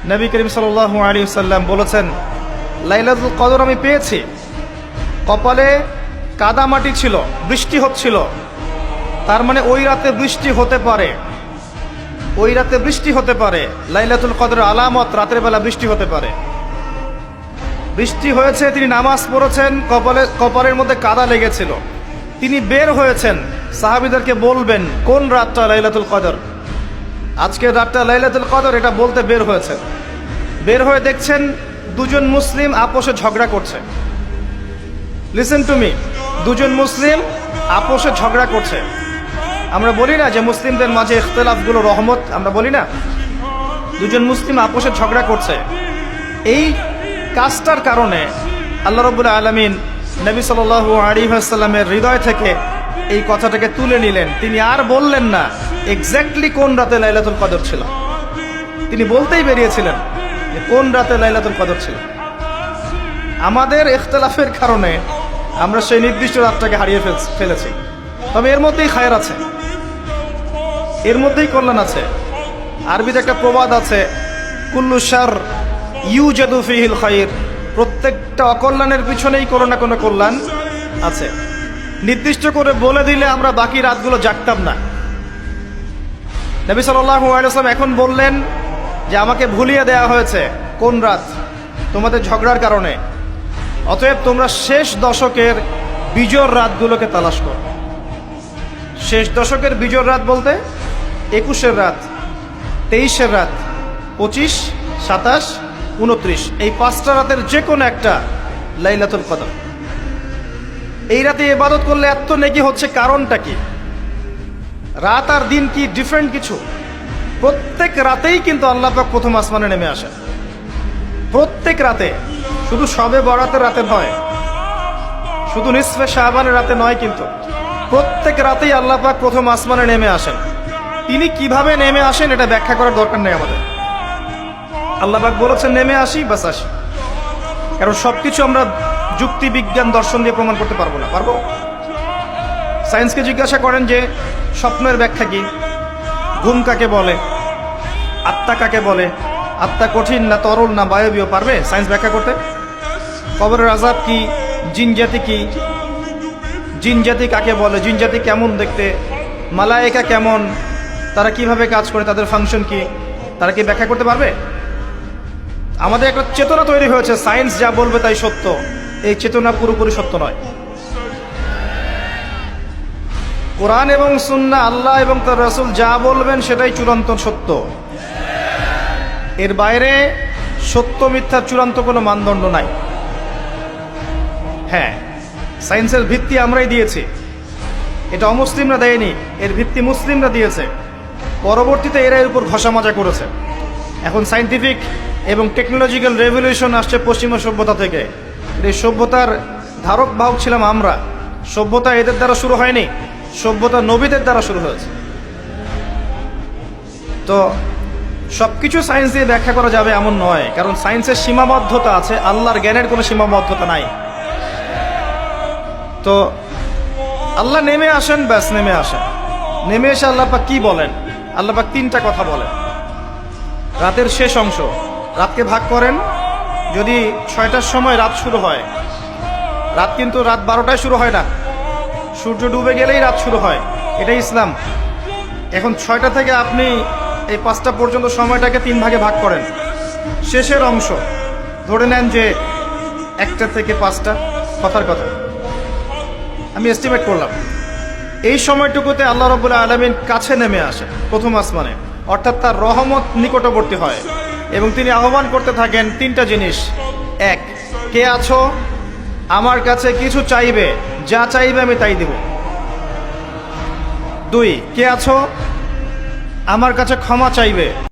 নবী করিম সাল্লাল্লাহু আলাইহি ওয়াসাল্লাম বলেছেন, লাইলাতুল কদর আমি পেয়েছি, কপালে কাদামাটি ছিল, বৃষ্টি হচ্ছিল, তার মানে ওই রাতে বৃষ্টি হতে পারে, ওই রাতে বৃষ্টি হতে পারে। লাইলাতুল কদরের আলামত, রাতের বেলা বৃষ্টি হতে পারে। বৃষ্টি হয়েছে, তিনি নামাজ পড়েছেন, কপালের মধ্যে কাদা লেগেছিল, তিনি বের হয়েছেন, সাহাবীদেরকে বলবেন কোন রাতটা লাইলাতুল কদর, আজকের রাতটা লাইলাতুল কদর, এটা বলতে বের হয়েছে। বের হয়ে দেখছেন দুজন মুসলিম আপোষে ঝগড়া করছে। লিসেন টু মি, দুজন মুসলিম আপোষে ঝগড়া করছে। আমরা বলি না যে মুসলিমদের মাঝে ইখতিলাফগুলো রহমত, আমরা বলি না? দুজন মুসলিম আপোষে ঝগড়া করছে। এই কাজটার কারণে আল্লাহ রাব্বুল আলামিন নবী সাল্লাল্লাহু আলাইহি ওয়াসাল্লামের হৃদয় থেকে এই কথাটাকে তুলে নিলেন। তিনি আর বললেন না এক্স্যাক্টলি কোন রাতে লাইলাতুল কদর ছিল, তিনি বলতেই বেরিয়েছিলেন যে কোন রাতে লাইলাতুল কদর ছিল। আমাদের ইখতিলাফের কারণে আমরা সেই নির্দিষ্ট রাতটাকে হারিয়ে ফেলেছি। তবে এর মধ্যেই খায়ের আছে, এর মধ্যেই কল্যাণ আছে। আরবিতে একটা প্রবাদ আছে, কুল্লু শার ইউজাদু ফিহিল খায়র, প্রত্যেকটা অকল্যাণের পিছনেই কোনো না কোনো কল্যাণ আছে। নির্দিষ্ট করে বলে দিলে আমরা বাকি রাতগুলো জাগতাম না। নবী সাল্লাল্লাহু আলাইহি ওয়াসাল্লাম এখন বললেন যে আমাকে ভুলিয়ে দেয়া হয়েছে কোন রাত, তোমাদের ঝগড়ার কারণে। অতএব তোমরা শেষ দশকের বিজোড় রাতগুলোকে তালাশ করো। শেষ দশকের বিজোড় রাত বলতে 21-এর রাত, 23-এর রাত, 25, 27, 29, এই 5টা রাতের যে কোনো একটা লাইলাতুল কদর। এই রাতে ইবাদত করলে এত নেকি হচ্ছে, কারণটা কি? রাত আর দিন কি ডিফারেন্ট কিছু? প্রত্যেক রাতেই কিন্তু আল্লাহ পাক প্রথম আসমানে নেমে আসেন, প্রত্যেক রাতে, শুধু শবে বরাতের রাতে নয়, শুধু নিসফে শাবানের রাতে নয়, কিন্তু প্রত্যেক রাতেই আল্লাহ পাক প্রথম আসমানে নেমে আসেন। তিনি কিভাবে নেমে আসেন এটা ব্যাখ্যা করার দরকার নেই আমাদের। আল্লাহ পাক বলেছেন নেমে আসি, বাস আসি। কারণ সবকিছু আমরা যুক্তি, বিজ্ঞান, দর্শন দিয়ে প্রমাণ করতে পারবো না। পারবো? সায়েন্সকে জিজ্ঞাসা করেন যে স্বপ্নের ব্যাখ্যা কি, ঘুম কাকে বলে, আত্মা কাকে বলে, আত্মা কঠিন না তরল না বায়বীয়, পারবে সায়েন্স ব্যাখ্যা করতে? কবরের আযাব কি, জিন জাতি কি, জিন জাতি কাকে বলে, জিন জাতি কেমন দেখতে, মালায়েকা কেমন, তারা কিভাবে কাজ করে, তাদের ফাংশন কি, তারা কি ব্যাখ্যা করতে পারবে? আমাদের একটা চেতনা তৈরি হয়েছে, সায়েন্স যা বলবে তাই সত্য। এই চেতনা পুরোপুরি সত্য নয়। কোরআন এবং সুন্নাহ, আল্লাহ এবং তার রাসূল যা বলবেন সেটাই চূড়ান্ত সত্য। এর বাইরে সত্য মিথ্যার চূড়ান্ত কোনো মানদণ্ড নাই। হ্যাঁ, সায়েন্সের ভিত্তি আমরাই দিয়েছি, এটা অমুসলিমরা দেয়নি, এর ভিত্তি মুসলিমরা দিয়েছে। পরবর্তীতে এরা এর উপর ঘষা মাজা করেছে। এখন সায়েন্টিফিক এবং টেকনোলজিক্যাল রেভলিউশন আসছে পশ্চিমা সভ্যতা থেকে। এই সভ্যতার ধারক বাহক ছিলাম আমরা। সভ্যতা এদের দ্বারা শুরু হয়নি, সভ্যতা নবীদের দ্বারা শুরু হয়েছে। তো সবকিছু সায়েন্স দিয়ে ব্যাখ্যা করা যাবে এমন নয়, কারণ সায়েন্সের সীমাবদ্ধতা আছে, আল্লাহর জ্ঞানের কোনো সীমাবদ্ধতা নাই। তো আল্লাহ নেমে আসেন, ব্যাস নেমে আসেন। নেমে এসে আল্লাহ পাক কি বলেন? আল্লাহ পাক 3টা কথা বলেন। রাতের শেষ অংশ, রাতকে ভাগ করেন। যদি 6টার সময় রাত শুরু হয়, রাত কিন্তু রাত 12টায় শুরু হয় না, সূর্য ডুবে গেলেই রাত শুরু হয়, এটাই ইসলাম। এখন 6টা থেকে আপনি এই 5টা পর্যন্ত সময়টাকে 3 ভাগে ভাগ করেন। শেষের অংশ ধরে নেন যে 1টা থেকে 5টা, কথার কথা আমি এস্টিমেট করলাম। এই সময়টুকুতে আল্লাহ রাব্বুল আলামিন কাছে নেমে আসে প্রথম আসমানে, অর্থাৎ তার রহমত নিকটবর্তী হয় এবং তিনি আহ্বান করতে থাকেন 3টা জিনিস। 1, কে আছো? আমার কাছে কিছু চাইবে, যা চাইবে আমি তাই দেব। 2, কে আছো? আমার কাছে ক্ষমা চাইবে,